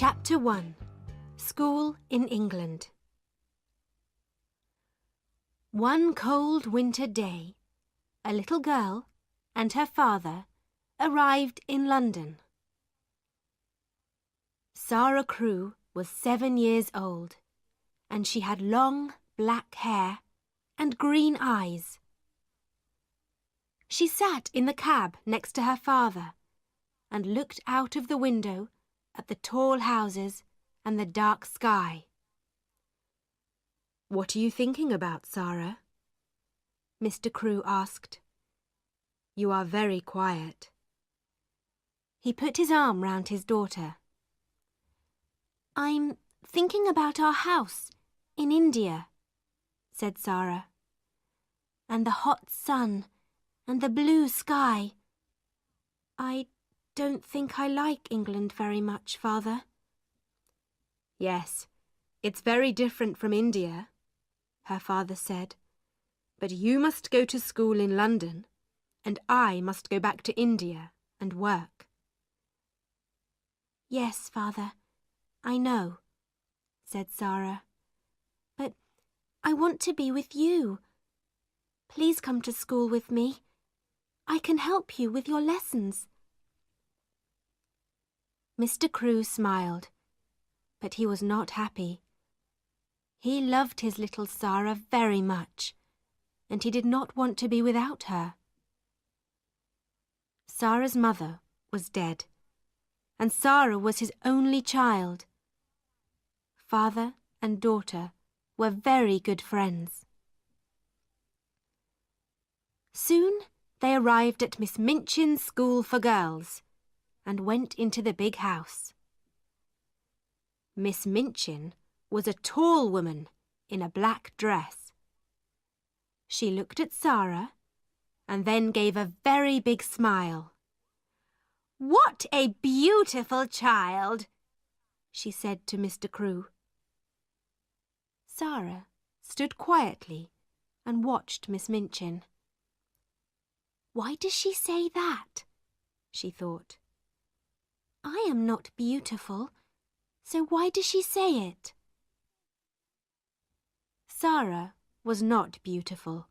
Chapter 1. School in England. One cold winter day, a little girl and her father arrived in London. Sarah Crewe was 7 years old, and she had long black hair and green eyes. She sat in the cab next to her father and looked out of the window at the tall houses and the dark sky. "What are you thinking about, Sarah?" Mr. Crewe asked. "You are very quiet." He put his arm round his daughter. "I'm thinking about our house in India," said Sarah, "and the hot sun and the blue sky. I don't think I like England very much, Father." "Yes, it's very different from India," her father said. "But you must go to school in London, and I must go back to India and work." "Yes, Father, I know," said Sarah. "But I want to be with you. Please come to school with me. I can help you with your lessons." Mr. Crewe smiled, but he was not happy. He loved his little Sarah very much, and he did not want to be without her. Sarah's mother was dead, and Sarah was his only child. Father and daughter were very good friends. Soon they arrived at Miss Minchin's school for girls and went into the big house. Miss Minchin was a tall woman in a black dress. She looked at Sarah and then gave a very big smile. "What a beautiful child!" she said to Mr. Crewe. Sarah stood quietly and watched Miss Minchin. "Why does she say that?" she thought. "I am not beautiful, so why does she say it?" Sarah was not beautiful,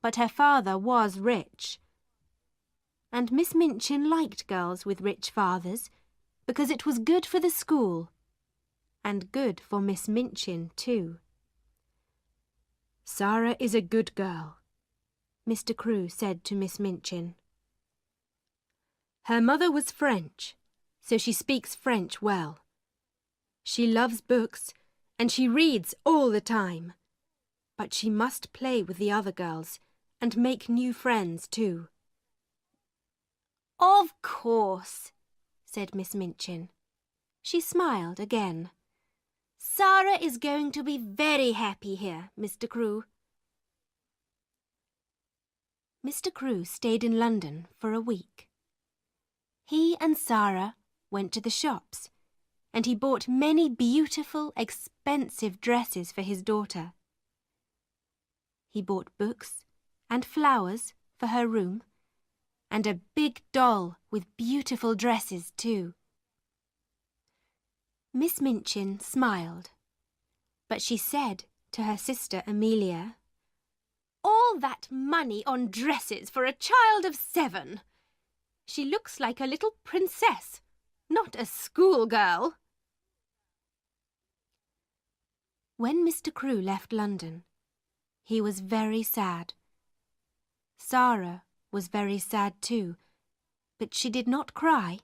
but her father was rich. And Miss Minchin liked girls with rich fathers because it was good for the school, and good for Miss Minchin too. "Sarah is a good girl," Mr. Crewe said to Miss Minchin. "Her mother was French, so she speaks French well. She loves books and she reads all the time, but she must play with the other girls and make new friends too." "Of course," said Miss Minchin. She smiled again. "Sarah is going to be very happy here, Mr. Crewe." Mr. Crewe stayed in London for a week. He and Sarah went to the shops, and he bought many beautiful, expensive dresses for his daughter. He bought books and flowers for her room, and a big doll with beautiful dresses too. Miss Minchin smiled, but she said to her sister Amelia, "All that money on dresses for a child of 7! She looks like a little princess, not a schoolgirl." When Mr. Crewe left London, he was very sad. Sarah was very sad too, but she did not cry.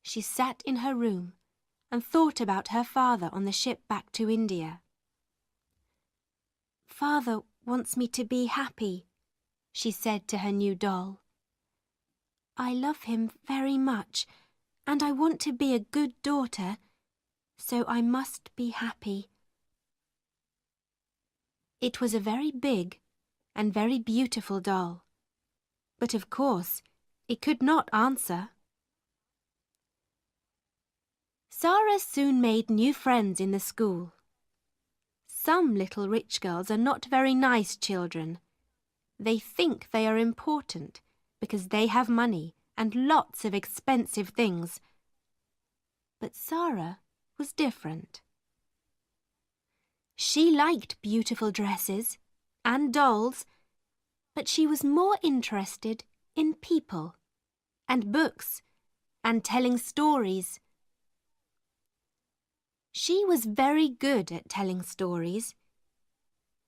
She sat in her room and thought about her father on the ship back to India. "Father wants me to be happy," she said to her new doll. "I love him very much, and I want to be a good daughter, so I must be happy." It was a very big and very beautiful doll, but of course it could not answer. Sarah soon made new friends in the school. Some little rich girls are not very nice children. They think they are important because they have money and lots of expensive things. But Sarah was different. She liked beautiful dresses and dolls, but she was more interested in people and books and telling stories. She was very good at telling stories.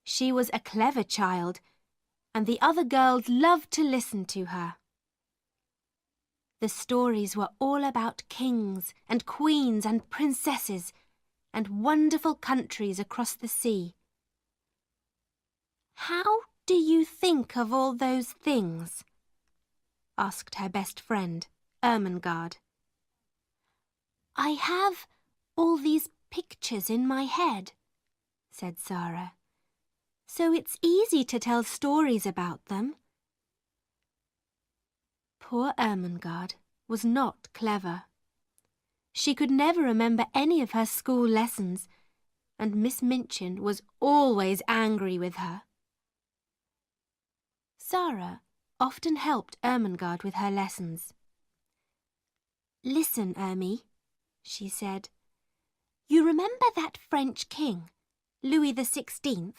She was a clever child, and the other girls loved to listen to her. The stories were all about kings and queens and princesses and wonderful countries across the sea. "How do you think of all those things?" asked her best friend, Ermengarde. "I have all these pictures in my head," said Sarah, "so it's easy to tell stories about them." Poor Ermengarde was not clever. She could never remember any of her school lessons, and Miss Minchin was always angry with her. Sarah often helped Ermengarde with her lessons. "Listen, Ermi," she said. "You remember that French king, Louis XVI?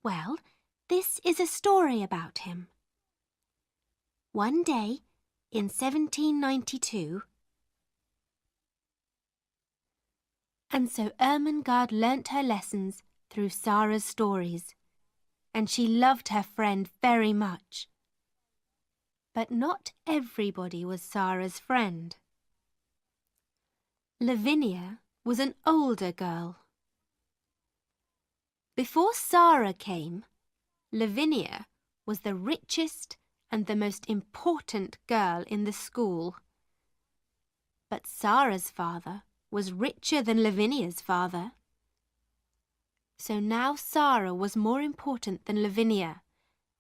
Well, this is a story about him. One day, in 1792, and so Ermengarde learnt her lessons through Sarah's stories, and she loved her friend very much. But not everybody was Sarah's friend. Lavinia was an older girl. Before Sarah came, Lavinia was the richest and the most important girl in the school. But Sarah's father was richer than Lavinia's father. So now Sarah was more important than Lavinia,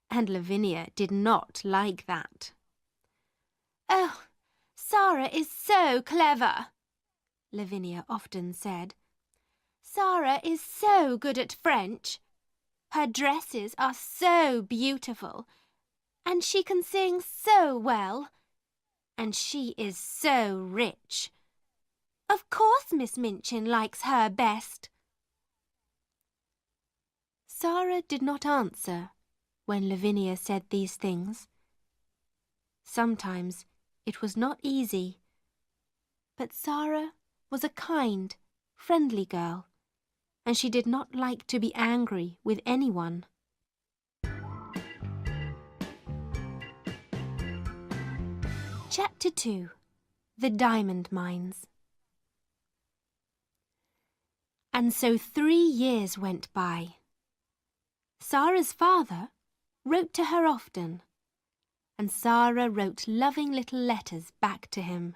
and Lavinia did not like that. "Oh, Sarah is so clever," Lavinia often said. "Sarah is so good at French. Her dresses are so beautiful, and she can sing so well, and she is so rich. Of course Miss Minchin likes her best." Sarah did not answer when Lavinia said these things. Sometimes it was not easy, but Sarah was a kind, friendly girl, and she did not like to be angry with anyone. Chapter 2. The Diamond Mines. And so 3 years went by. Sarah's father wrote to her often, and Sarah wrote loving little letters back to him.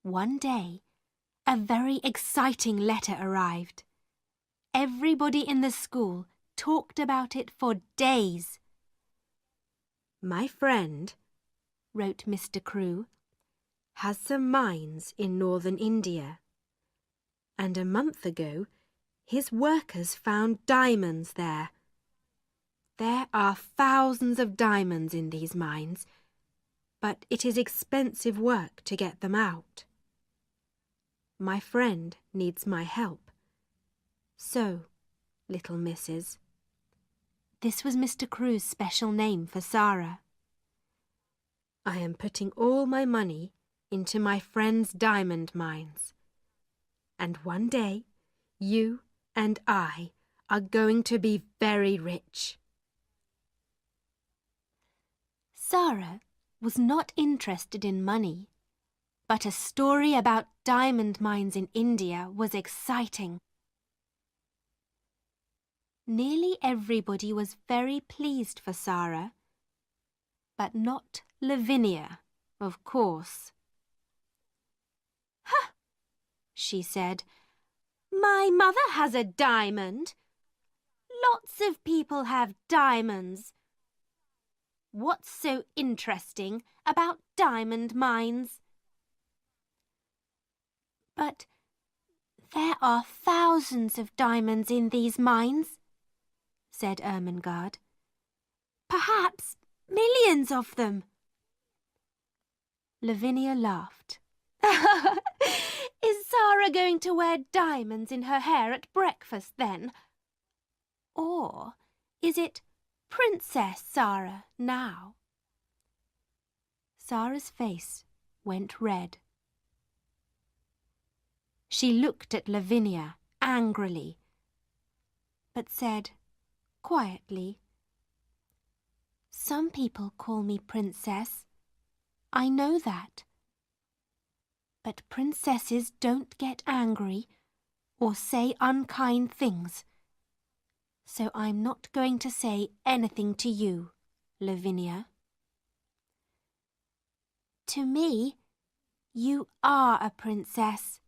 One day, a very exciting letter arrived. Everybody in the school talked about it for days. "My friend," wrote Mr. Crewe, "has some mines in northern India. And a month ago, his workers found diamonds there. There are thousands of diamonds in these mines, but it is expensive work to get them out. My friend needs my help. So, little missus." This was Mr. Crewe's special name for Sarah. "I am putting all my money into my friend's diamond mines. And one day, you and I are going to be very rich." Sarah was not interested in money, but a story about diamond mines in India was exciting. Nearly everybody was very pleased for Sarah, but not Lavinia, of course. "Huh," she said, "my mother has a diamond. Lots of people have diamonds. What's so interesting about diamond mines?" "But there are thousands of diamonds in these mines," said Ermengarde. "Perhaps millions of them." Lavinia laughed Is Sarah going to wear diamonds in her hair at breakfast then? Or is it Princess Sarah now? Sarah's face went red. She looked at Lavinia angrily, but said quietly, "Some people call me Princess. I know that. But princesses don't get angry or say unkind things. So I'm not going to say anything to you, Lavinia." "To me, you are a princess,"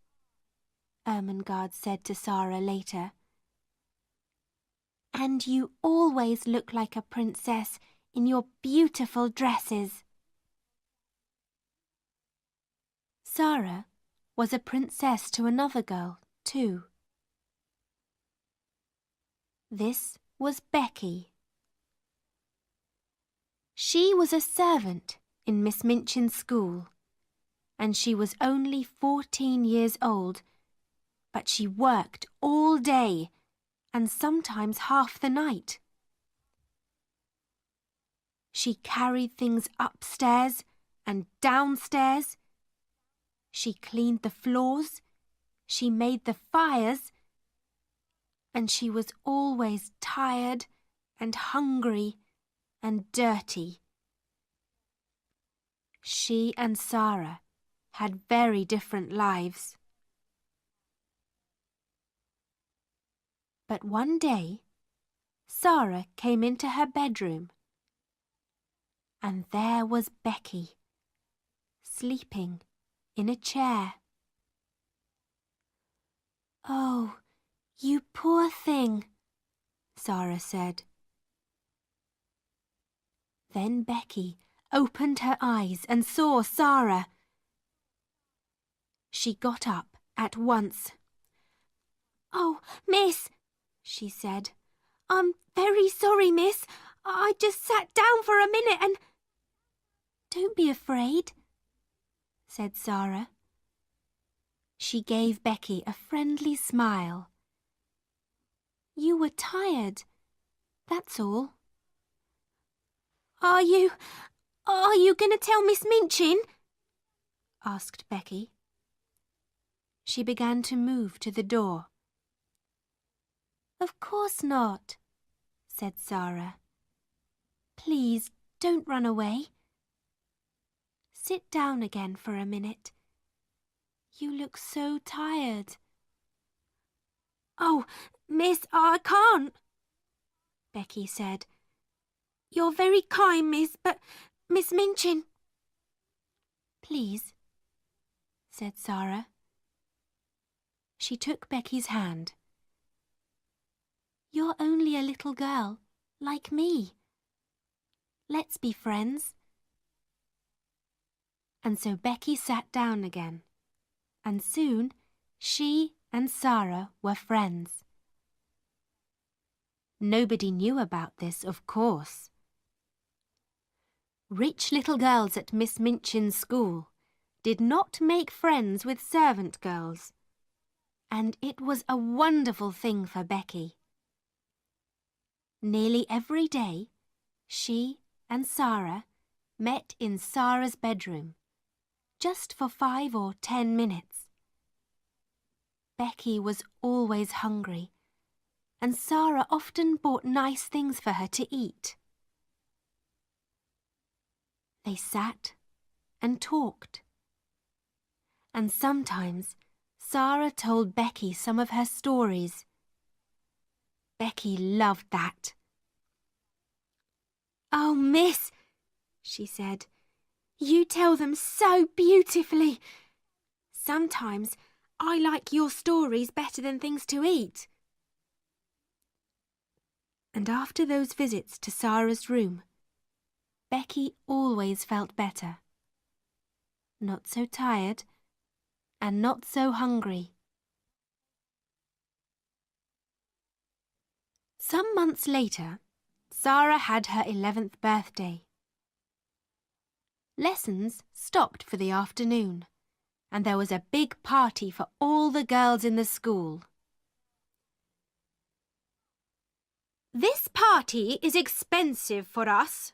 Ermengarde said to Sarah later. "And you always look like a princess in your beautiful dresses." Sarah was a princess to another girl, too. This was Becky. She was a servant in Miss Minchin's school, and she was only 14 years old, but she worked all day and sometimes half the night. She carried things upstairs and downstairs. She cleaned the floors, she made the fires, and she was always tired and hungry and dirty. She and Sarah had very different lives. But one day, Sarah came into her bedroom, and there was Becky, sleeping in a chair. "Oh, you poor thing," Sarah said. Then Becky opened her eyes and saw Sarah. She got up at once. "Oh, miss," she said, "I'm very sorry, miss. I just sat down for a minute and—" "Don't be afraid," said Sarah. She gave Becky a friendly smile. "You were tired, that's all." Are you going to tell Miss Minchin?" asked Becky. She began to move to the door. "Of course not," said Sarah. "Please don't run away. Sit down again for a minute. You look so tired." "Oh, miss, I can't," Becky said. "You're very kind, miss, but Miss Minchin—" "Please," said Sarah. She took Becky's hand. "You're only a little girl, like me. Let's be friends." And so Becky sat down again, and soon she and Sarah were friends. Nobody knew about this, of course. Rich little girls at Miss Minchin's school did not make friends with servant girls, and it was a wonderful thing for Becky. Nearly every day, she and Sarah met in Sarah's bedroom, just for 5 or 10 minutes. Becky was always hungry, and Sarah often bought nice things for her to eat. They sat and talked, and sometimes Sarah told Becky some of her stories. Becky loved that. "Oh, miss," she said, "you tell them so beautifully. Sometimes I like your stories better than things to eat." And after those visits to Sarah's room, Becky always felt better. Not so tired and not so hungry. Some months later, Sarah had her 11th birthday. Lessons stopped for the afternoon, and there was a big party for all the girls in the school. "This party is expensive for us,"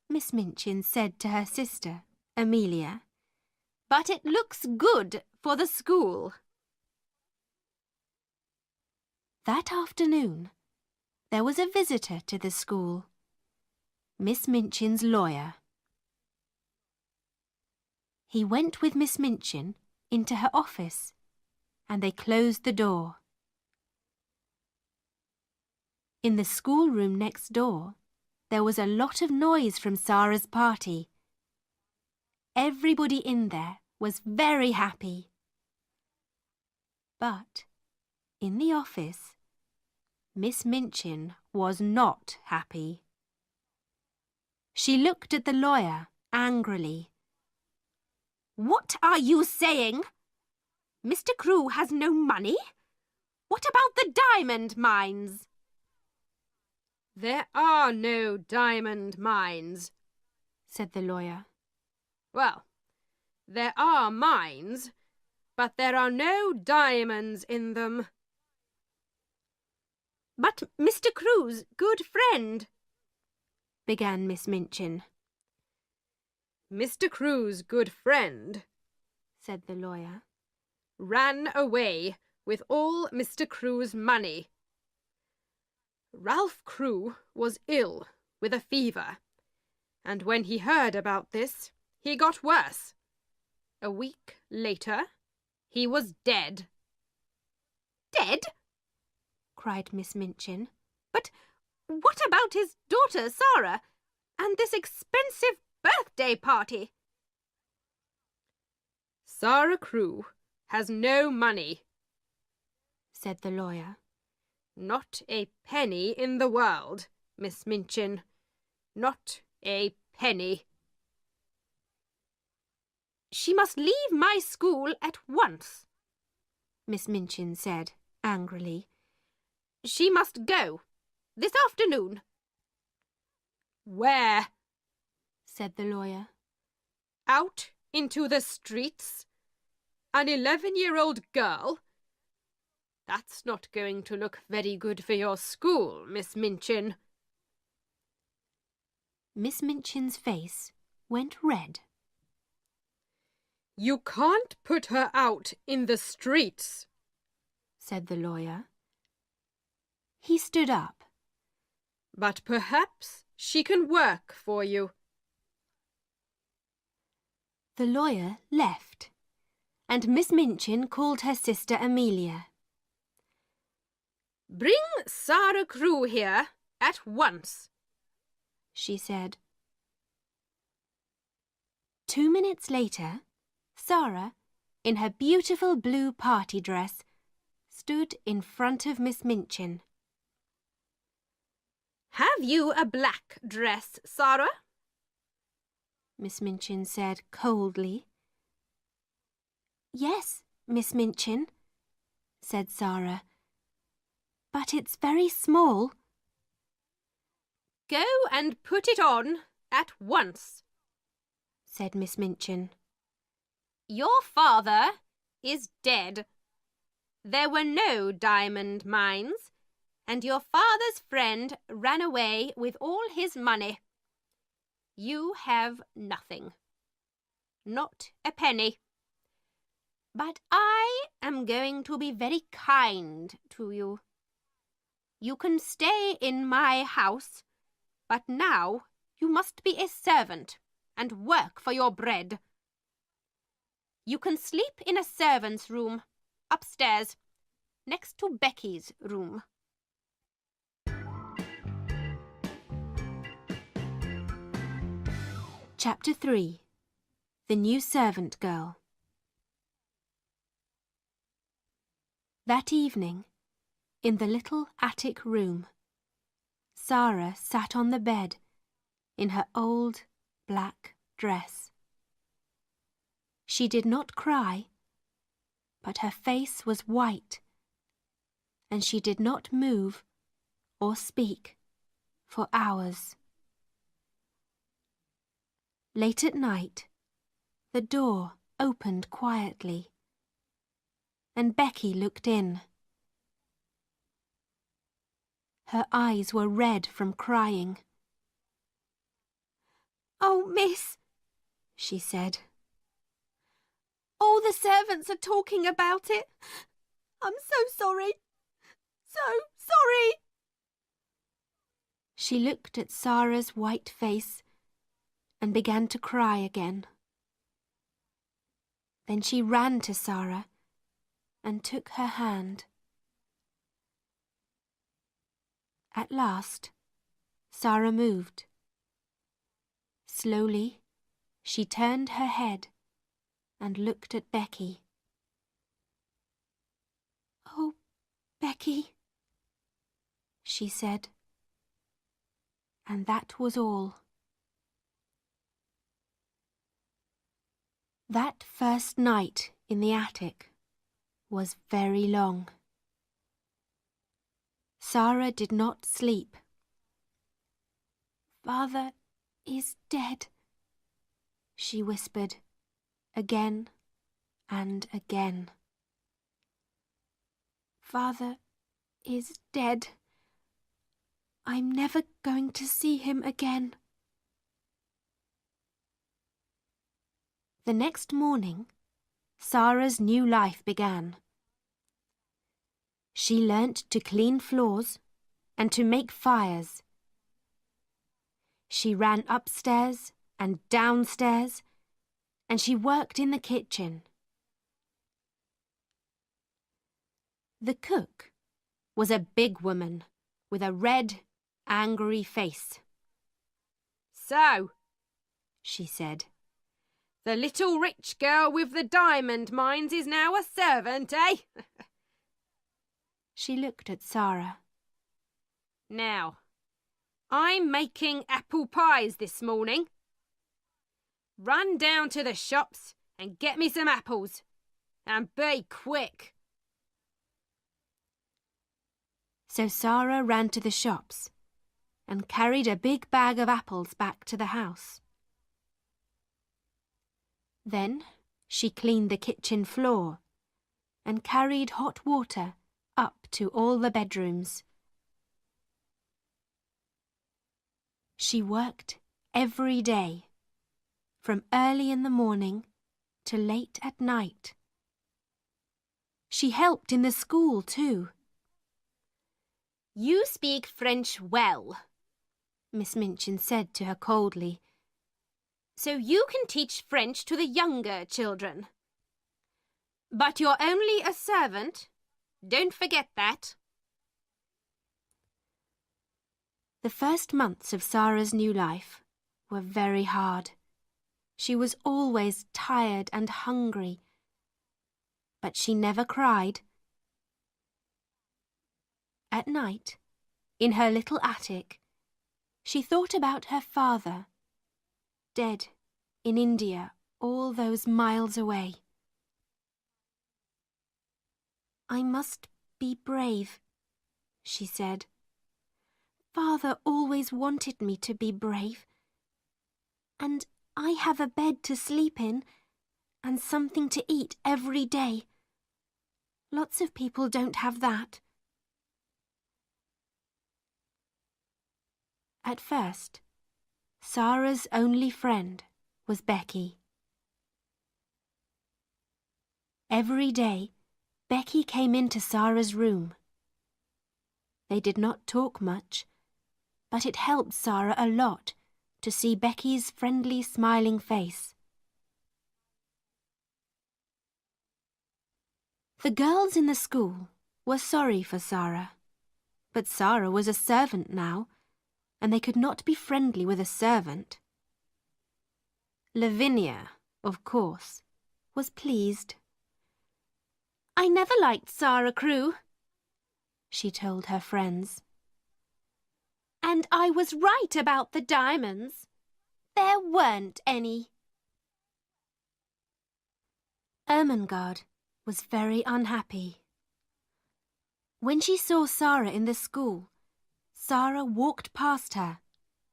Miss Minchin said to her sister, Amelia, "but it looks good for the school." That afternoon, there was a visitor to the school, Miss Minchin's lawyer. He went with Miss Minchin into her office, and they closed the door. In the schoolroom next door, there was a lot of noise from Sara's party. Everybody in there was very happy. But in the office, Miss Minchin was not happy. She looked at the lawyer angrily. "What are you saying? Mr. Crewe has no money? What about the diamond mines?" "There are no diamond mines," said the lawyer. "Well, there are mines, but there are no diamonds in them." "But Mr. Crewe's good friend," began Miss Minchin. "Mr. Crewe's good friend," said the lawyer, "ran away with all Mr. Crewe's money. Ralph Crewe was ill with a fever, and when he heard about this, he got worse. A week later, he was dead." "Dead?" cried Miss Minchin. "But what about his daughter, Sara, and this expensive birthday party?" "Sara Crewe has no money," said the lawyer. "Not a penny in the world, Miss Minchin. Not a penny." "She must leave my school at once," Miss Minchin said angrily. "She must go this afternoon." "Where?" said the lawyer. "Out into the streets? An 11-year-old girl? That's not going to look very good for your school, Miss Minchin." Miss Minchin's face went red. "You can't put her out in the streets," said the lawyer. He stood up. "But perhaps she can work for you." The lawyer left, and Miss Minchin called her sister Amelia. "Bring Sara Crewe here at once," she said. 2 minutes later, Sara, in her beautiful blue party dress, stood in front of Miss Minchin. "Have you a black dress, Sara?" Miss Minchin said coldly. "Yes, Miss Minchin," said Sara, "but it's very small." "Go and put it on at once," said Miss Minchin. "Your father is dead. There were no diamond mines, and your father's friend ran away with all his money. You have nothing. Not a penny. But I am going to be very kind to you. You can stay in my house, but now you must be a servant and work for your bread. You can sleep in a servant's room, upstairs, next to Becky's room." Chapter 3. The New Servant Girl. That evening, in the little attic room, Sara sat on the bed in her old black dress. She did not cry, but her face was white, and she did not move or speak for hours. Late at night, the door opened quietly, and Becky looked in. Her eyes were red from crying. "Oh, miss," she said. "All the servants are talking about it. I'm so sorry. So sorry." She looked at Sarah's white face and began to cry again. Then she ran to Sarah and took her hand. At last, Sarah moved. Slowly, she turned her head and looked at Becky. "Oh, Becky," she said. And that was all. That first night in the attic was very long. Sarah did not sleep. "Father is dead," she whispered again and again. "Father is dead. I'm never going to see him again." The next morning, Sarah's new life began. She learnt to clean floors and to make fires. She ran upstairs and downstairs, and she worked in the kitchen. The cook was a big woman with a red, angry face. "So," she said, "the little rich girl with the diamond mines is now a servant, eh?" She looked at Sarah. "Now, I'm making apple pies this morning. Run down to the shops and get me some apples, and be quick." So Sarah ran to the shops and carried a big bag of apples back to the house. Then she cleaned the kitchen floor and carried hot water up to all the bedrooms. She worked every day, from early in the morning to late at night. She helped in the school too. "You speak French well," Miss Minchin said to her coldly. "So you can teach French to the younger children. But you're only a servant. Don't forget that." The first months of Sarah's new life were very hard. She was always tired and hungry, but she never cried. At night, in her little attic, she thought about her father, dead in India all those miles away. "I must be brave," she said. "Father always wanted me to be brave. And I have a bed to sleep in and something to eat every day. Lots of people don't have that." At first, Sarah's only friend was Becky. Every day, Becky came into Sarah's room. They did not talk much, but it helped Sarah a lot to see Becky's friendly, smiling face. The girls in the school were sorry for Sarah, but Sarah was a servant now, and they could not be friendly with a servant. Lavinia, of course, was pleased. "I never liked Sarah Crewe," she told her friends. "And I was right about the diamonds. There weren't any." Ermengarde was very unhappy. When she saw Sarah in the school, Sarah walked past her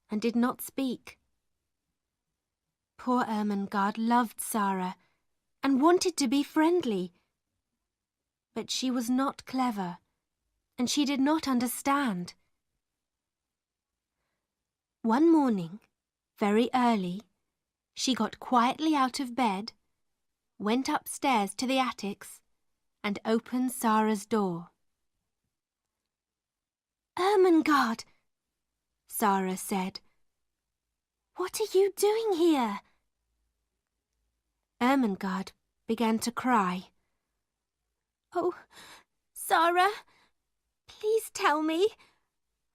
and did not speak. Poor Ermengarde loved Sarah and wanted to be friendly. But she was not clever, and she did not understand. One morning, very early, she got quietly out of bed, went upstairs to the attics, and opened Sarah's door. "Ermengarde," Sarah said, "what are you doing here?" Ermengarde began to cry. "Oh, Sarah, please tell me,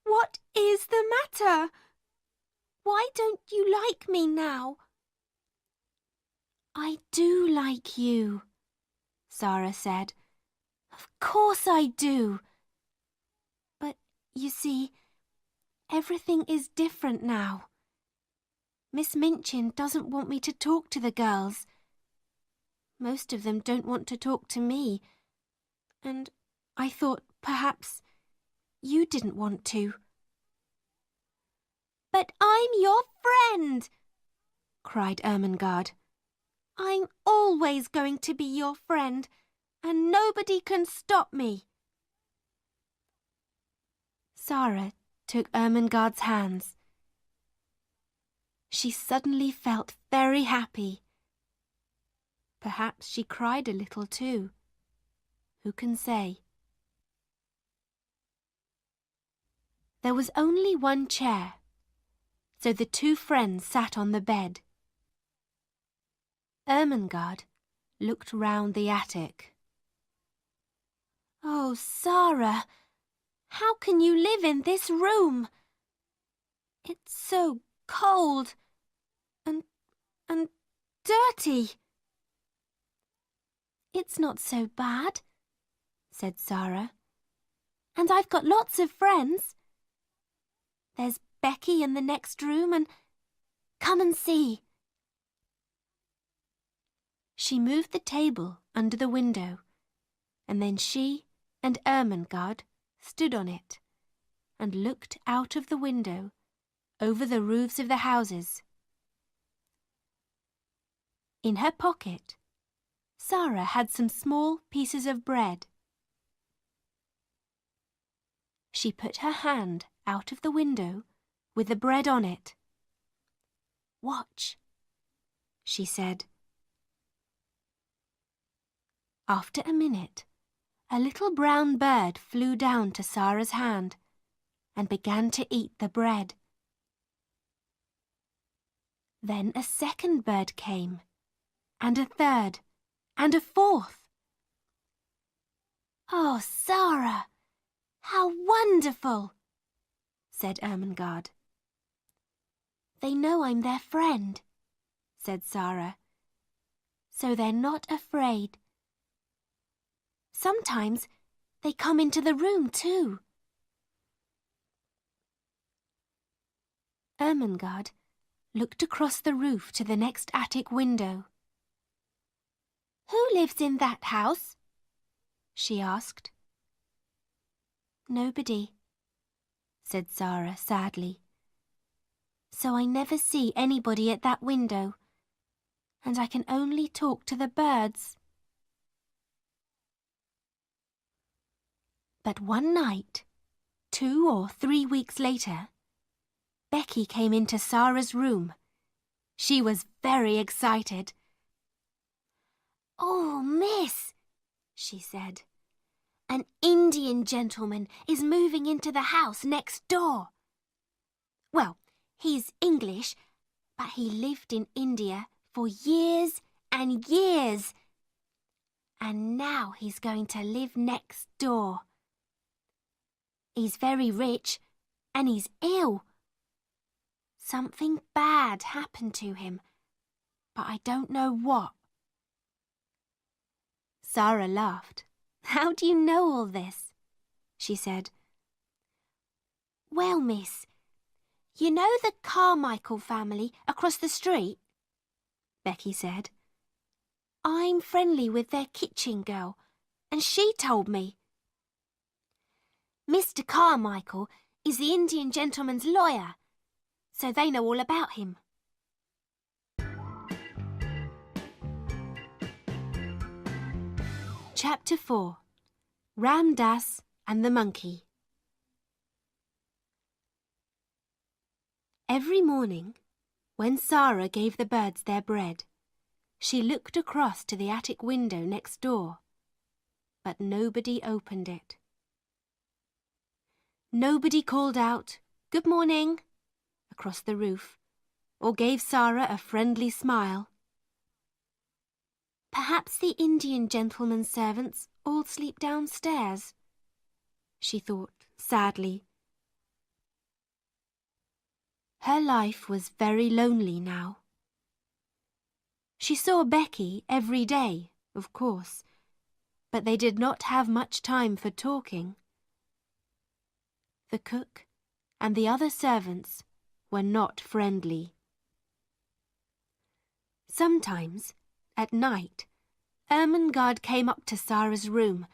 what is the matter? Why don't you like me now?" "I do like you," Sarah said. "Of course I do. But, you see, everything is different now. Miss Minchin doesn't want me to talk to the girls. Most of them don't want to talk to me. And I thought perhaps you didn't want to." "But I'm your friend!" cried Ermengarde. "I'm always going to be your friend, and nobody can stop me." Sarah took Ermengarde's hands. She suddenly felt very happy. Perhaps she cried a little too. Who can say? There was only one chair, so the two friends sat on the bed. Ermengarde looked round the attic. "Oh, Sarah, how can you live in this room? It's so cold and dirty." "It's not so bad," said Sarah. "And I've got lots of friends. There's Becky in the next room, and come and see." She moved the table under the window, and then she and Ermengarde stood on it and looked out of the window over the roofs of the houses. In her pocket, Sarah had some small pieces of bread. She put her hand out of the window with the bread on it. "Watch," she said. After a minute, a little brown bird flew down to Sarah's hand and began to eat the bread. Then a second bird came, and a third, and a fourth. "Oh, Sarah, how wonderful!" said Ermengarde. "They know I'm their friend," said Sarah, "so they're not afraid. Sometimes they come into the room too." Ermengarde looked across the roof to the next attic window. "Who lives in that house?" she asked. "Nobody," said Sarah sadly. "So I never see anybody at that window, and I can only talk to the birds." But one night, 2 or 3 weeks later, Becky came into Sarah's room. She was very excited. "Oh, miss," she said, "an Indian gentleman is moving into the house next door. Well, he's English, but he lived in India for years and years. And now he's going to live next door. He's very rich, and he's ill. Something bad happened to him, but I don't know what." Sarah laughed. "How do you know all this?" she said. "Well, miss, you know the Carmichael family across the street?" Becky said. "I'm friendly with their kitchen girl, and she told me. Mr. Carmichael is the Indian gentleman's lawyer, so they know all about him." Chapter 4. Ram Dass and the Monkey. Every morning, when Sarah gave the birds their bread, she looked across to the attic window next door, but nobody opened it. Nobody called out, "Good morning," across the roof, or gave Sarah a friendly smile. Perhaps the Indian gentleman's servants all sleep downstairs, she thought sadly. Her life was very lonely now. She saw Becky every day, of course, but they did not have much time for talking. The cook and the other servants were not friendly. Sometimes, at night, Ermengarde came up to Sarah's room,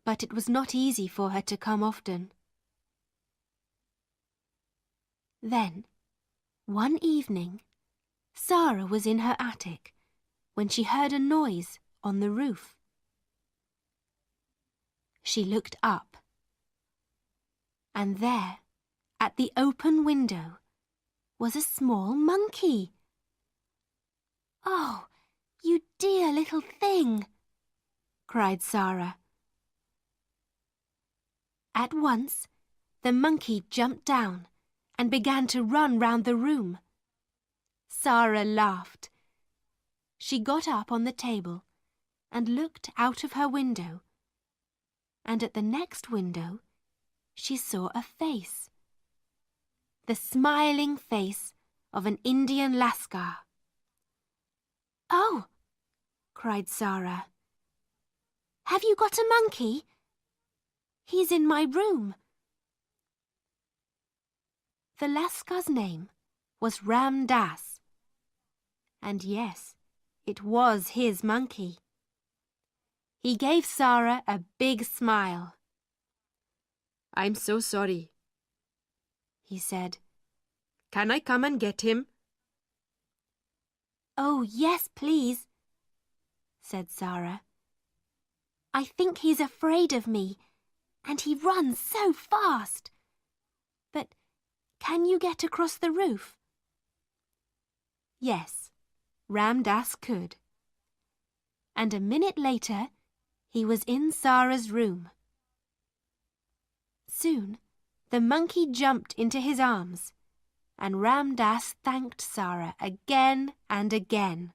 but it was not easy for her to come often. Then, one evening, Sarah was in her attic when she heard a noise on the roof. She looked up, and there, at the open window, was a small monkey. "Oh, you dear little thing!" cried Sarah. At once, the monkey jumped down and began to run round the room. Sarah laughed. She got up on the table and looked out of her window, and at the next window she saw a face. The smiling face of an Indian Lascar. "Oh!" cried Sarah. "Have you got a monkey? He's in my room." The Lascar's name was Ram Dass. And yes, it was his monkey. He gave Sarah a big smile. "I'm so sorry," he said. "Can I come and get him?" "Oh, yes, please," said Sarah. "I think he's afraid of me, and he runs so fast. But can you get across the roof?" Yes, Ram Dass could. And a minute later, he was in Sarah's room. Soon, the monkey jumped into his arms, and Ram Dass thanked Sarah again and again.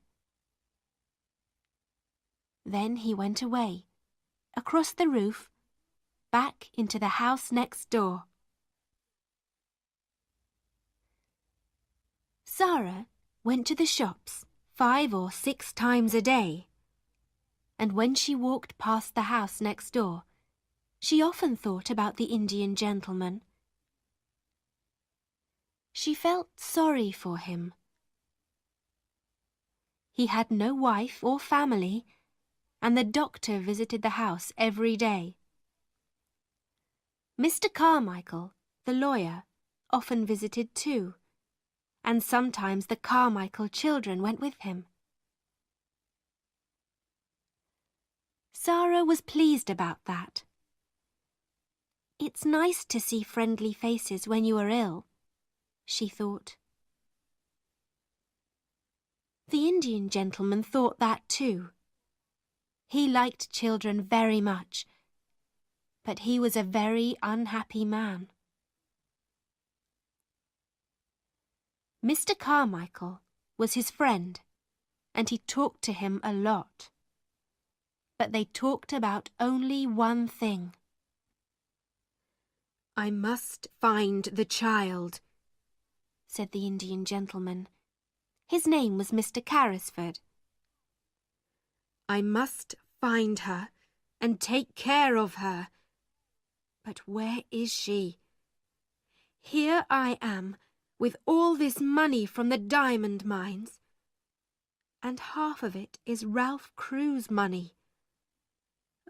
Then he went away, across the roof, back into the house next door. Sarah went to the shops 5 or 6 times a day, and when she walked past the house next door, she often thought about the Indian gentleman. She felt sorry for him. He had no wife or family, and the doctor visited the house every day. Mr. Carmichael, the lawyer, often visited too, and sometimes the Carmichael children went with him. Sarah was pleased about that. "It's nice to see friendly faces when you are ill," she thought. The Indian gentleman thought that too. He liked children very much, but he was a very unhappy man. Mr. Carmichael was his friend, and he talked to him a lot. But they talked about only one thing. "I must find the child," said the Indian gentleman. His name was Mr. Carrisford. "I must find her and take care of her. But where is she? Here I am, with all this money from the diamond mines, and half of it is Ralph Crewe's money.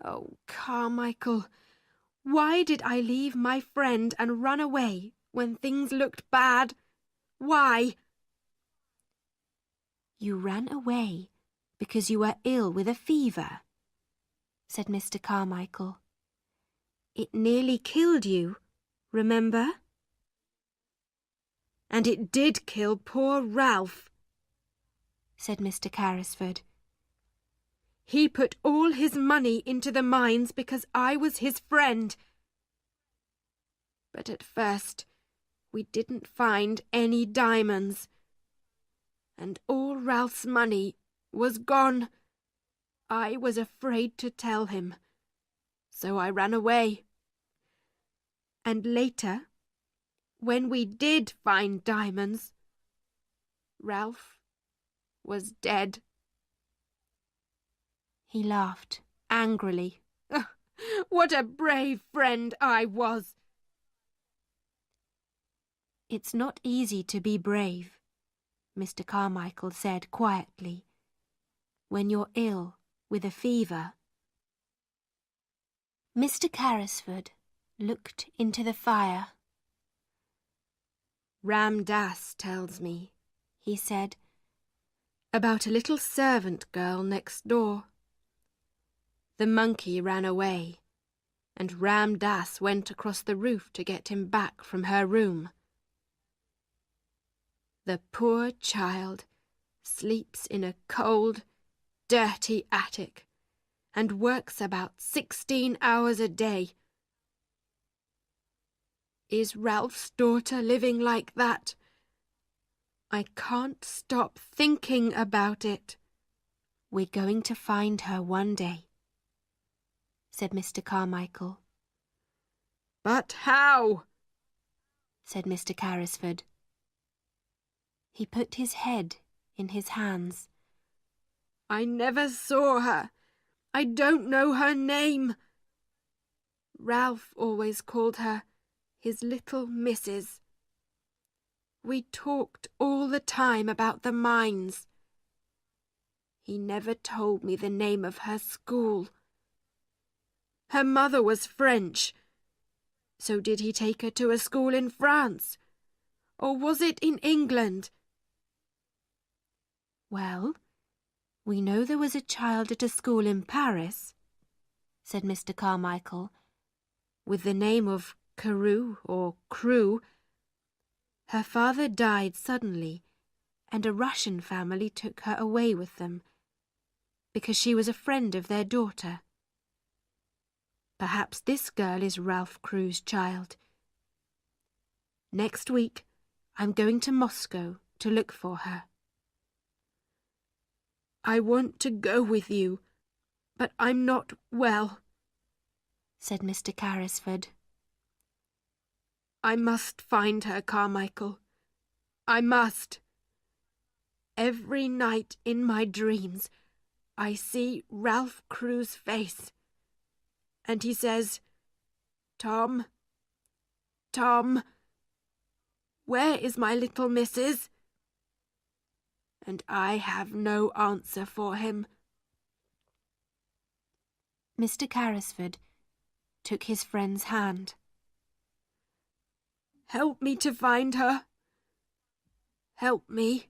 Oh, Carmichael, why did I leave my friend and run away when things looked bad? Why?" "You ran away because you were ill with a fever," said Mr. Carmichael. "It nearly killed you, remember?" "And it did kill poor Ralph," said Mr. Carrisford. "He put all his money into the mines because I was his friend. But at first we didn't find any diamonds, and all Ralph's money was gone. I was afraid to tell him, so I ran away. And later, when we did find diamonds, Ralph was dead." He laughed angrily. "What a brave friend I was!" "It's not easy to be brave," Mr. Carmichael said quietly, "when you're ill with a fever." Mr. Carrisford looked into the fire. "Ram Dass tells me," he said, "about a little servant girl next door. The monkey ran away, and Ram Dass went across the roof to get him back from her room. The poor child sleeps in a cold, dirty attic and works about 16 hours a day. Is Ralph's daughter living like that? I can't stop thinking about it." "We're going to find her one day," said Mr. Carmichael. "But how?" said Mr. Carrisford. He put his head in his hands. "I never saw her. I don't know her name. Ralph always called her his little missus. We talked all the time about the mines. He never told me the name of her school. Her mother was French. So did he take her to a school in France? Or was it in England?" "Well, we know there was a child at a school in Paris," said Mr. Carmichael, "with the name of Carew or Crewe. Her father died suddenly, and a Russian family took her away with them, because she was a friend of their daughter. Perhaps this girl is Ralph Crew's child. Next week, I'm going to Moscow to look for her." "I want to go with you, but I'm not well," said Mr. Carrisford. "I must find her, Carmichael. I must. Every night in my dreams I see Ralph Crew's face, and he says, 'Tom, Tom, where is my little missus?' And I have no answer for him." Mr. Carrisford took his friend's hand. "Help me to find her. Help me."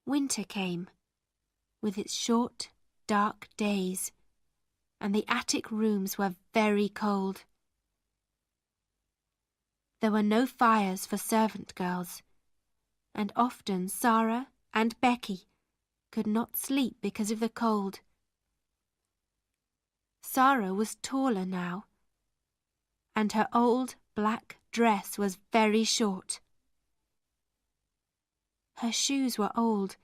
Winter came, with its short, dark days, and the attic rooms were very cold. There were no fires for servant girls, and often Sarah and Becky could not sleep because of the cold. Sarah was taller now, and her old black dress was very short. Her shoes were old,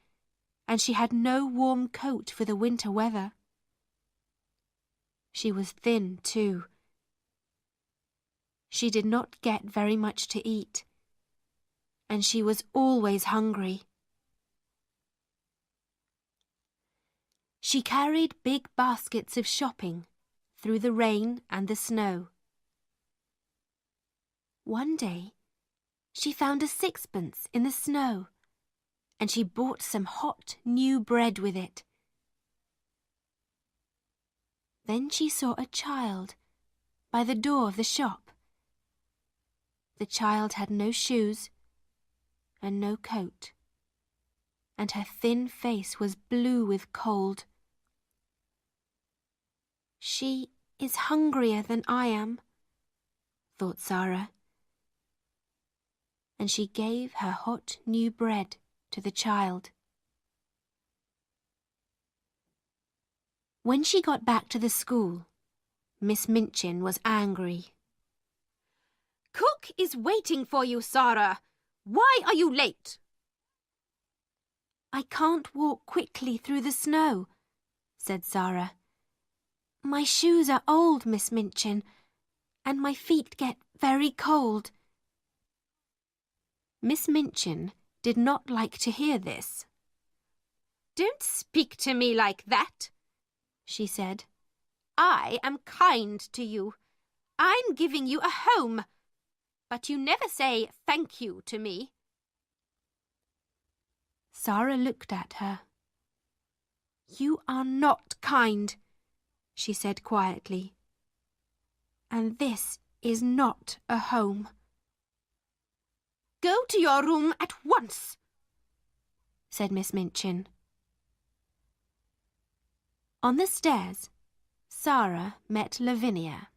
and she had no warm coat for the winter weather. She was thin, too. She did not get very much to eat, and she was always hungry. She carried big baskets of shopping through the rain and the snow. One day, she found a sixpence in the snow, and she bought some hot new bread with it. Then she saw a child by the door of the shop. The child had no shoes and no coat, and her thin face was blue with cold. She is hungrier than I am, thought Sarah, and she gave her hot new bread to the child. When she got back to the school, Miss Minchin was angry. Cook is waiting for you, Sarah. Why are you late? I can't walk quickly through the snow, said Sarah. My shoes are old, Miss Minchin, and my feet get very cold. Miss Minchin did not like to hear this. Don't speak to me like that, she said. I am kind to you. I'm giving you a home, but you never say thank you to me. Sarah looked at her. You are not kind, she said quietly. And this is not a home. Go to your room at once, said Miss Minchin. On the stairs, Sarah met Lavinia.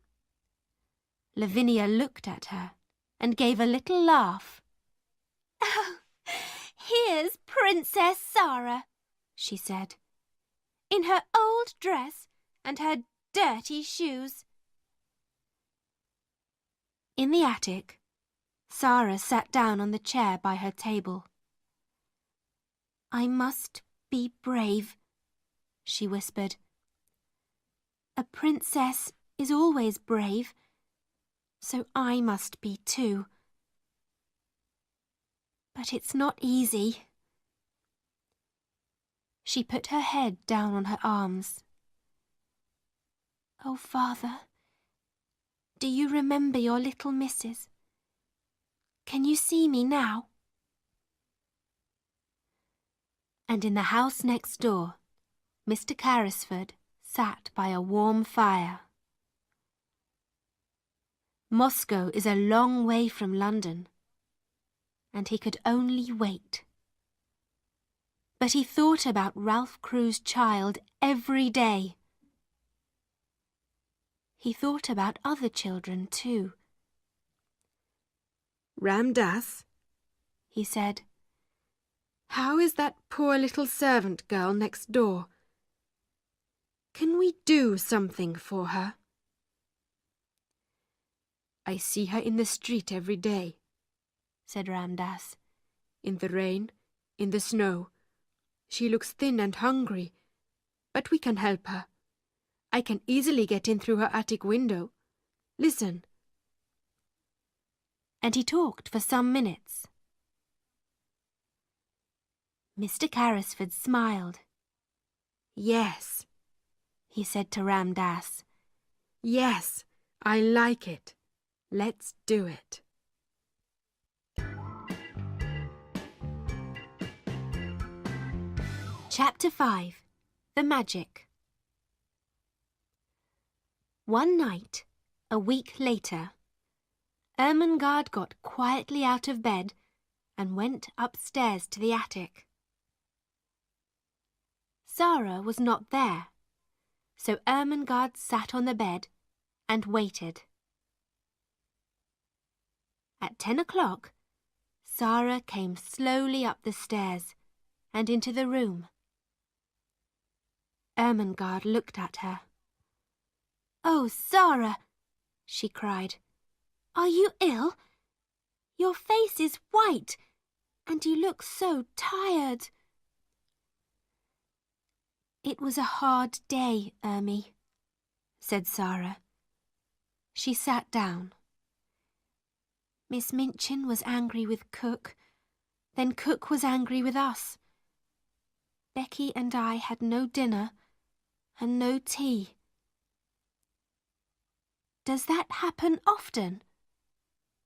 Lavinia looked at her and gave a little laugh. Oh, here's Princess Sarah, she said, in her old dress and her dirty shoes. In the attic, Sarah sat down on the chair by her table. I must be brave, she whispered. A princess is always brave, so I must be too. But it's not easy. She put her head down on her arms. Oh, Father, do you remember your little missus? Can you see me now? And in the house next door, Mr. Carrisford sat by a warm fire. Moscow is a long way from London, and he could only wait. But he thought about Ralph Crewe's child every day. He thought about other children too. Ramdas, he said, how is that poor little servant girl next door? Can we do something for her? I see her in the street every day, said Ramdas. In the rain, in the snow. She looks thin and hungry, but we can help her. I can easily get in through her attic window. Listen. And he talked for some minutes. Mr. Carrisford smiled. Yes, he said to Ramdas. Yes, I like it. Let's do it. Chapter 5. The Magic. One night, a week later, Ermengarde got quietly out of bed and went upstairs to the attic. Sarah was not there, so Ermengarde sat on the bed and waited. At 10 o'clock, Sarah came slowly up the stairs and into the room. Ermengarde looked at her. "Oh, Sarah," she cried, "are you ill? Your face is white, and you look so tired." "It was a hard day, Ermy," said Sarah. She sat down. Miss Minchin was angry with Cook. Then Cook was angry with us. Becky and I had no dinner and no tea. "Does that happen often?"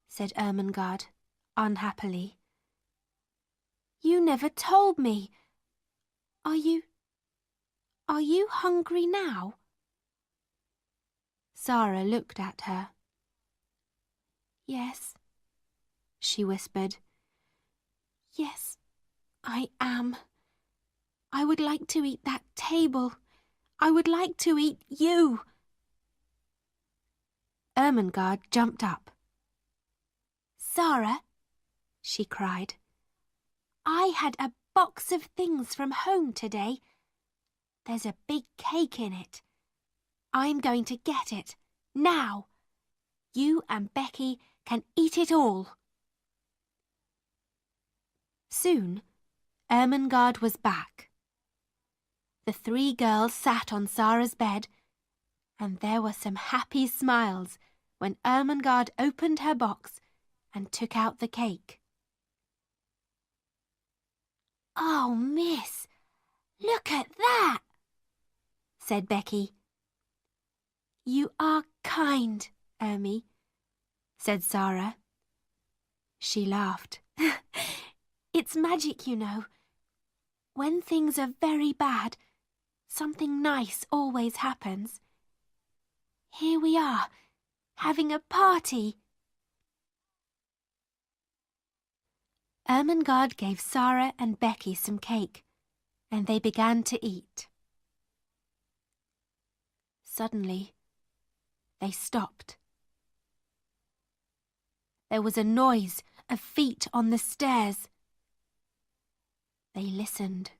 said Ermengarde, unhappily. "You never told me. Are you hungry now?" Sarah looked at her. "Yes," she whispered. "Yes, I am," I would like to eat that table. I would like to eat you. Ermengarde jumped up. Sarah, she cried, I had a box of things from home today. There's a big cake in it. I'm going to get it, now. You and Becky can eat it all. Soon, Ermengarde was back. The three girls sat on Sarah's bed, and there were some happy smiles when Ermengarde opened her box and took out the cake. Oh, miss, look at that, said Becky. You are kind, Ermy, said Sarah. She laughed. It's magic, you know. When things are very bad, something nice always happens. Here we are, having a party. Ermengarde gave Sarah and Becky some cake, and they began to eat. Suddenly, they stopped. There was a noise of feet on the stairs. They listened.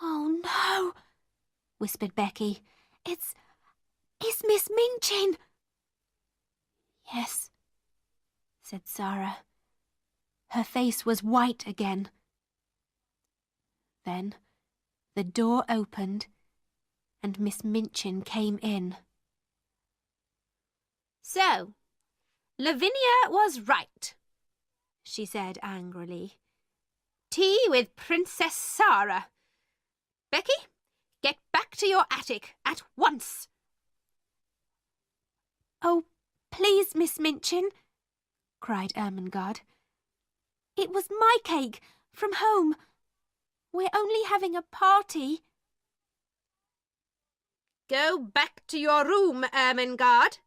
Oh, no, whispered Becky. It's Miss Minchin. Yes, said Sarah. Her face was white again. Then the door opened and Miss Minchin came in. So, Lavinia was right, she said angrily. Tea with Princess Sarah. Becky, get back to your attic at once. Oh, please, Miss Minchin, cried Ermengarde. It was my cake, from home. We're only having a party. Go back to your room, Ermengarde,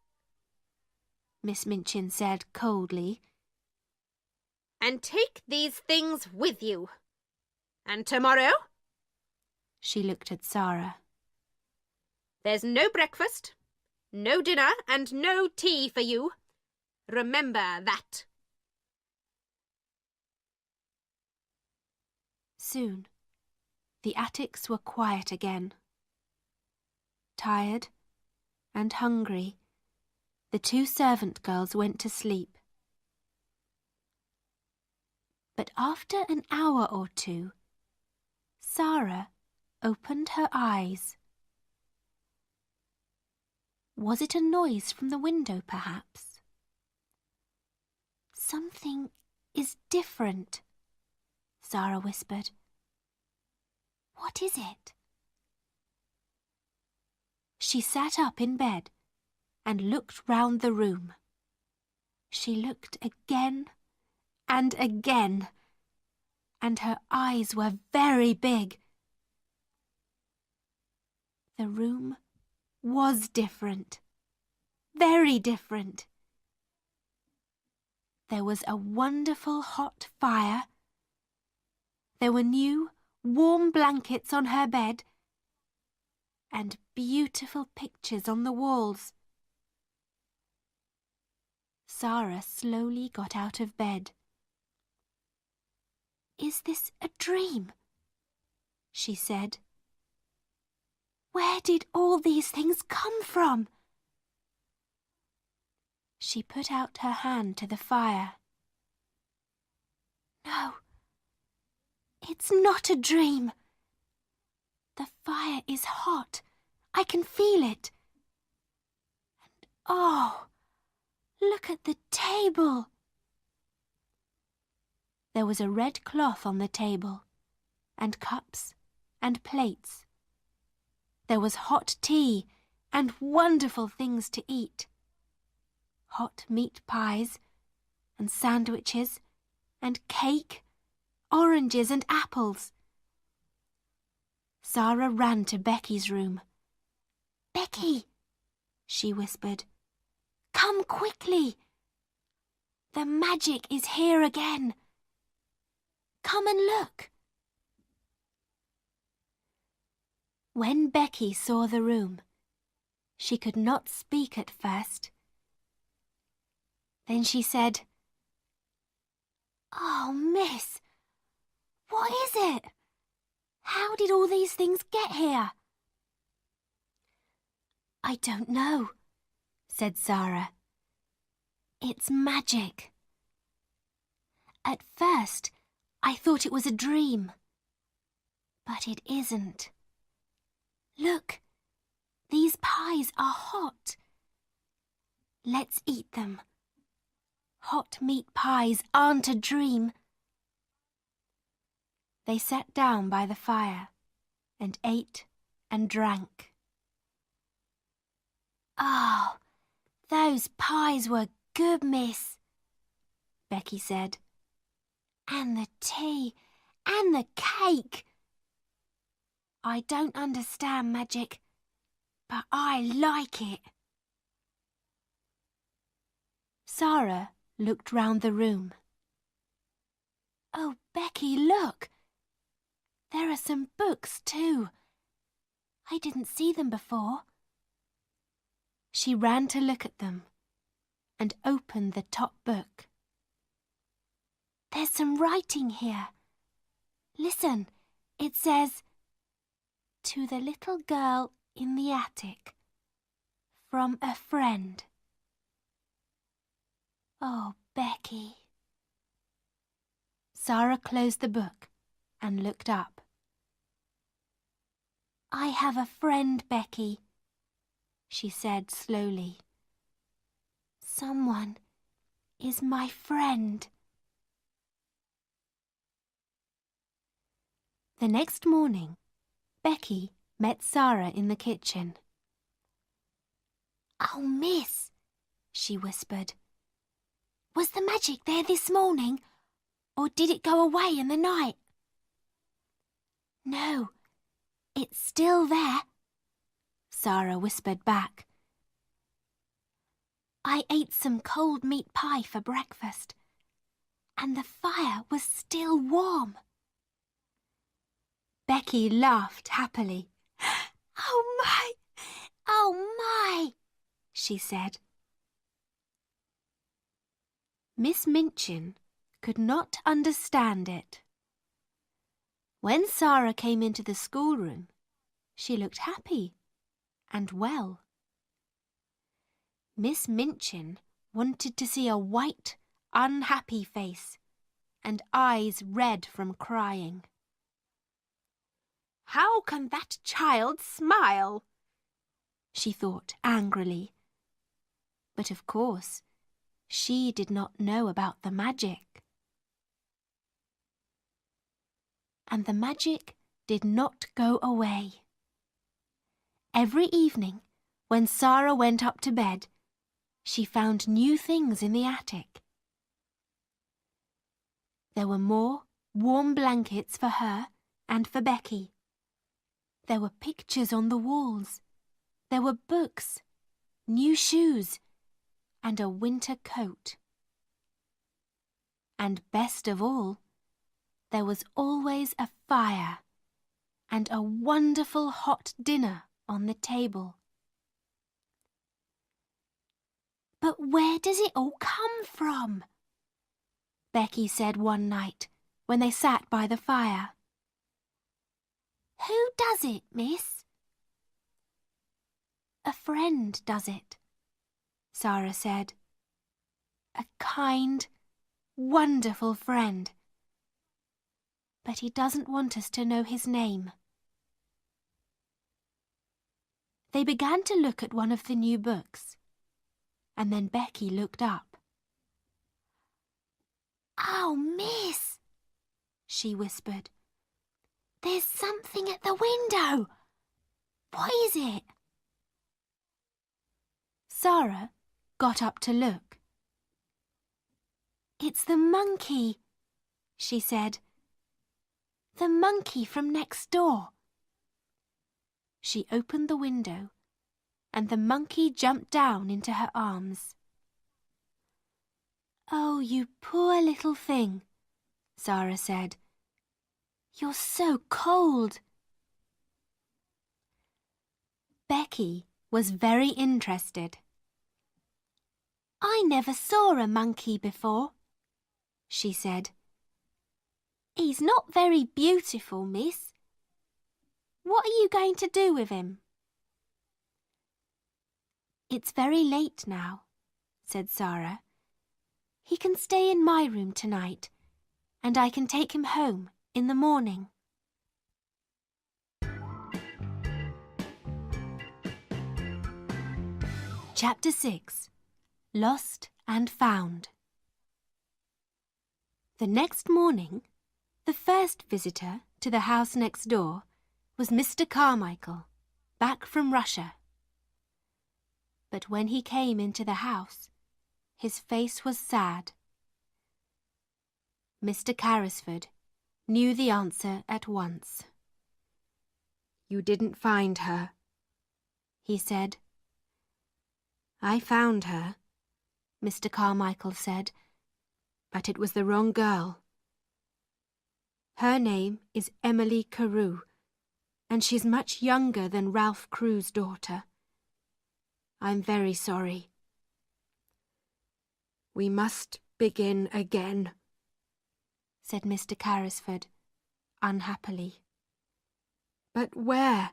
Miss Minchin said coldly. And take these things with you. And tomorrow? She looked at Sarah. There's no breakfast, no dinner, and no tea for you. Remember that. Soon, the attics were quiet again. Tired and hungry, the two servant girls went to sleep. But after an hour or two, Sarah opened her eyes. Was it a noise from the window, perhaps? Something is different, Sarah whispered. What is it? She sat up in bed and looked round the room. She looked again and again, and her eyes were very big. The room was different, very different. There was a wonderful hot fire. There were new, warm blankets on her bed, and beautiful pictures on the walls. Sarah slowly got out of bed. Is this a dream? She said. Where did all these things come from? She put out her hand to the fire. No, it's not a dream. The fire is hot. I can feel it. And oh, look at the table. There was a red cloth on the table, and cups and plates. There was hot tea and wonderful things to eat. Hot meat pies and sandwiches and cake, oranges and apples. Sarah ran to Becky's room. Becky, she whispered, come quickly. The magic is here again. Come and look. When Becky saw the room, she could not speak at first. Then she said, "Oh, miss, what is it? How did all these things get here?" "I don't know," said Sarah. "It's magic. At first, I thought it was a dream. But it isn't. Look, these pies are hot. Let's eat them. Hot meat pies aren't a dream." They sat down by the fire and ate and drank. "Oh, those pies were good, miss," Becky said. "And the tea and the cake. I don't understand magic, but I like it." Sarah looked round the room. "Oh, Becky, look! There are some books too. I didn't see them before." She ran to look at them and opened the top book. "There's some writing here. Listen, it says, 'To the little girl in the attic, from a friend.' Oh, Becky." Sarah closed the book and looked up. "I have a friend, Becky," she said slowly. "Someone is my friend." The next morning, Becky met Sarah in the kitchen. "Oh, miss," she whispered, "was the magic there this morning, or did it go away in the night?" "No, it's still there," Sarah whispered back. "I ate some cold meat pie for breakfast, and the fire was still warm." Becky laughed happily. Oh my, she said. Miss Minchin could not understand it. When Sarah came into the schoolroom, she looked happy and well. Miss Minchin wanted to see a white, unhappy face and eyes red from crying. "How can that child smile?" she thought angrily. But of course, she did not know about the magic. And the magic did not go away. Every evening, when Sarah went up to bed, she found new things in the attic. There were more warm blankets for her and for Becky. There were pictures on the walls. There were books, new shoes, and a winter coat. And best of all, there was always a fire and a wonderful hot dinner on the table. "But where does it all come from?" Becky said one night when they sat by the fire. "Who does it, miss?" "A friend does it," Sarah said. "A kind, wonderful friend. But he doesn't want us to know his name." They began to look at one of the new books, and then Becky looked up. "Oh, miss," she whispered, "there's something at the window. What is it?" Sarah got up to look. "It's the monkey," she said. "The monkey from next door." She opened the window, and the monkey jumped down into her arms. "Oh, you poor little thing," Sarah said. "You're so cold." Becky was very interested. I never saw a monkey before, she said. He's not very beautiful, miss. What are you going to do with him? It's very late now, said Sarah. He can stay in my room tonight, and I can take him home in the morning. Chapter 6. Lost and Found. The next morning, the first visitor to the house next door was Mr. Carmichael, back from Russia. But when he came into the house, his face was sad. Mr. Carrisford knew the answer at once. You didn't find her, he said. I found her, Mr. Carmichael said, but it was the wrong girl. Her name is Emily Carew, and she's much younger than Ralph Carew's daughter. I'm very sorry. We must begin again, said Mr. Carrisford, unhappily. But where?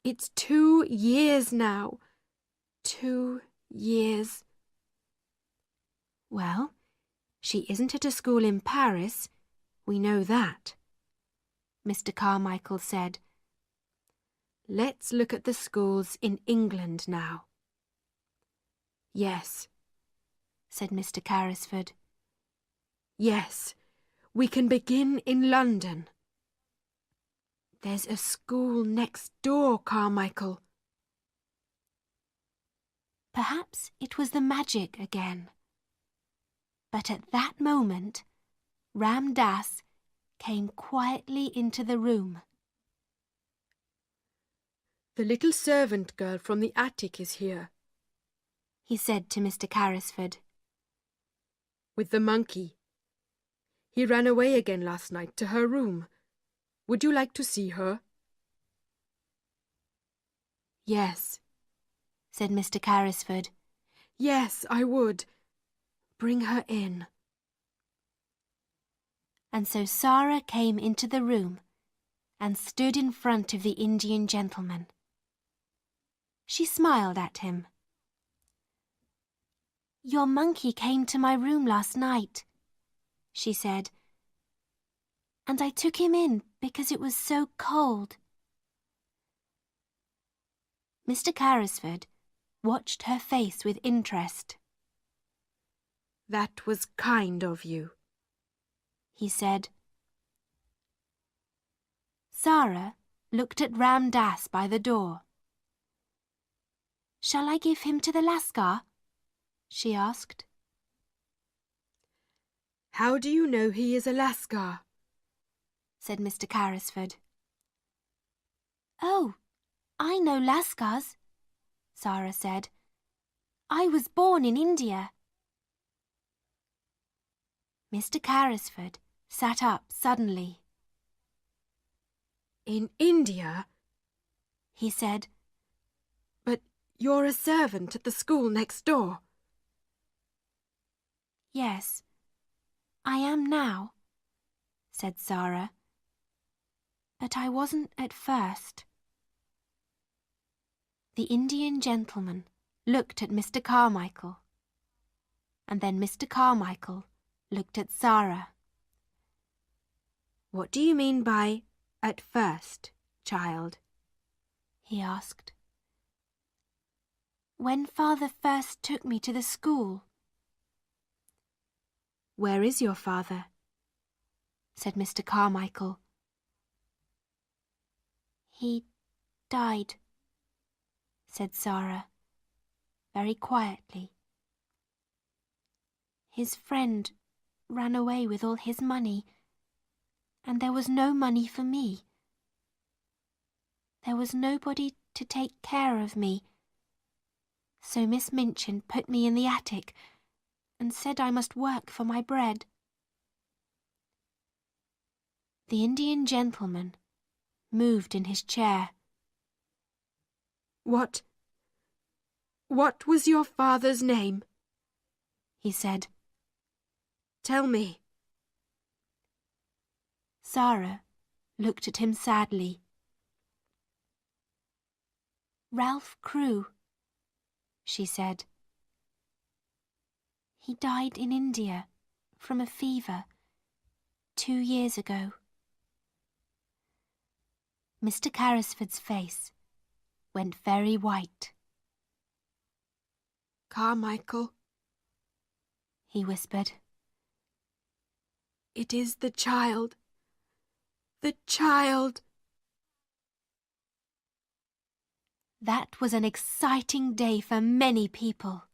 It's 2 years now. 2 years. Well, she isn't at a school in Paris. We know that, Mr. Carmichael said. Let's look at the schools in England now. Yes, said Mr. Carrisford. Yes, we can begin in London. There's a school next door, Carmichael. Perhaps it was the magic again. But at that moment, Ram Dass came quietly into the room. The little servant girl from the attic is here, he said to Mr. Carrisford. With the monkey. He ran away again last night to her room. Would you like to see her? Yes, said Mr. Carrisford. Yes, I would. Bring her in. And so Sarah came into the room and stood in front of the Indian gentleman. She smiled at him. Your monkey came to my room last night, she said, and I took him in because it was so cold. Mr. Carrisford watched her face with interest. That was kind of you, he said. Sarah looked at Ram Dass by the door. Shall I give him to the Lascar? She asked. How do you know he is a Lascar? Said Mr. Carrisford. Oh, I know Lascars, Sarah said. I was born in India. Mr. Carrisford sat up suddenly. In India? He said. But you're a servant at the school next door. Yes, I am now, said Sarah. But I wasn't at first. The Indian gentleman looked at Mr. Carmichael, and then Mr. Carmichael looked at Sarah. What do you mean by at first, child? He asked. When father first took me to the school. Where is your father? Said Mr. Carmichael. He died, said Sarah, very quietly. His friend ran away with all his money, and there was no money for me. There was nobody to take care of me, so Miss Minchin put me in the attic and said I must work for my bread. The Indian gentleman moved in his chair. What was your father's name? He said. Tell me. Sarah looked at him sadly. Ralph Crewe, she said. He died in India from a fever 2 years ago. Mr. Carrisford's face went very white. Carmichael, he whispered. It is the child. The child. That was an exciting day for many people.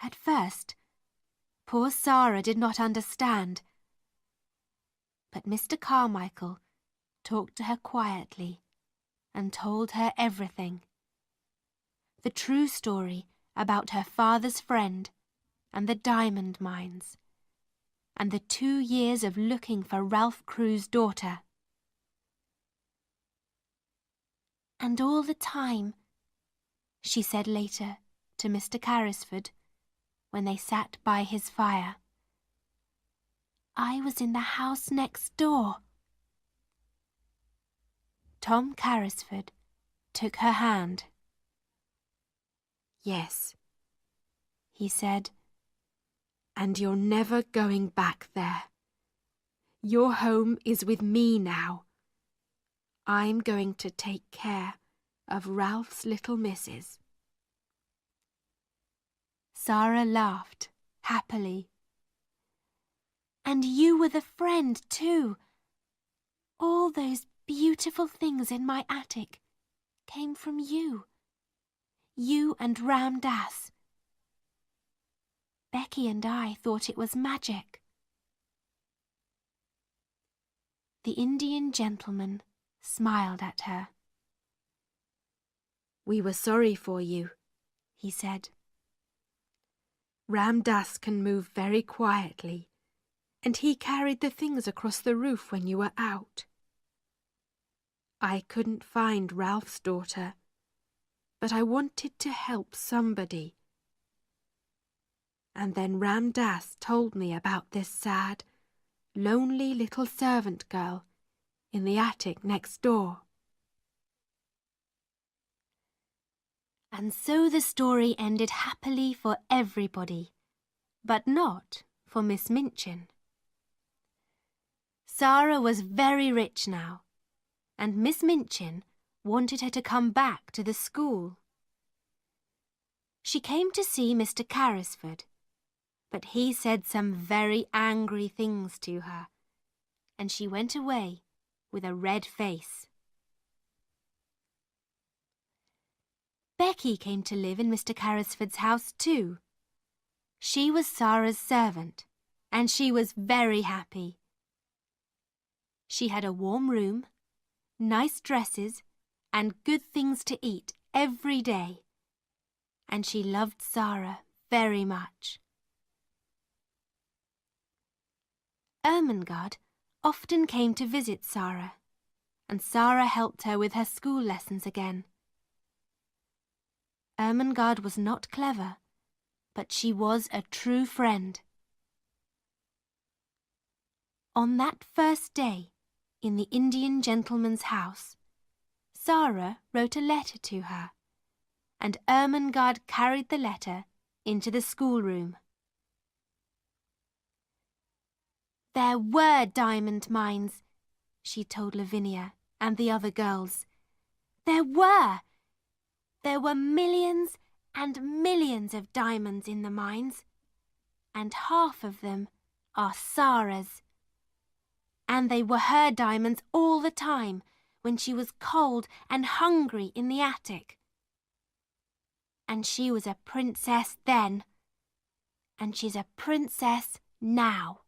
At first, poor Sarah did not understand. But Mr. Carmichael talked to her quietly and told her everything. The true story about her father's friend and the diamond mines, and the 2 years of looking for Ralph Crewe's daughter. And all the time, she said later to Mr. Carrisford, when they sat by his fire, I was in the house next door. Tom Carrisford took her hand. Yes, he said, and you're never going back there. Your home is with me now. I'm going to take care of Ralph's little missus. Sarah laughed happily. And you were the friend too. All those beautiful things in my attic came from you. You and Ram Dass. Becky and I thought it was magic. The Indian gentleman smiled at her. We were sorry for you, he said. Ram Dass can move very quietly, and he carried the things across the roof when you were out. I couldn't find Ralph's daughter, but I wanted to help somebody. And then Ram Dass told me about this sad, lonely little servant girl in the attic next door. And so the story ended happily for everybody, but not for Miss Minchin. Sarah was very rich now, and Miss Minchin wanted her to come back to the school. She came to see Mr. Carrisford, but he said some very angry things to her, and she went away with a red face. Becky came to live in Mr. Carrisford's house too. She was Sarah's servant, and she was very happy. She had a warm room, nice dresses, and good things to eat every day, and she loved Sarah very much. Ermengarde often came to visit Sarah, and Sarah helped her with her school lessons again. Ermengarde was not clever, but she was a true friend. On that first day, in the Indian gentleman's house, Sarah wrote a letter to her, and Ermengarde carried the letter into the schoolroom. There were diamond mines, she told Lavinia and the other girls. There were! There were millions and millions of diamonds in the mines, and half of them are Sarah's. And they were her diamonds all the time when she was cold and hungry in the attic. And she was a princess then, and she's a princess now.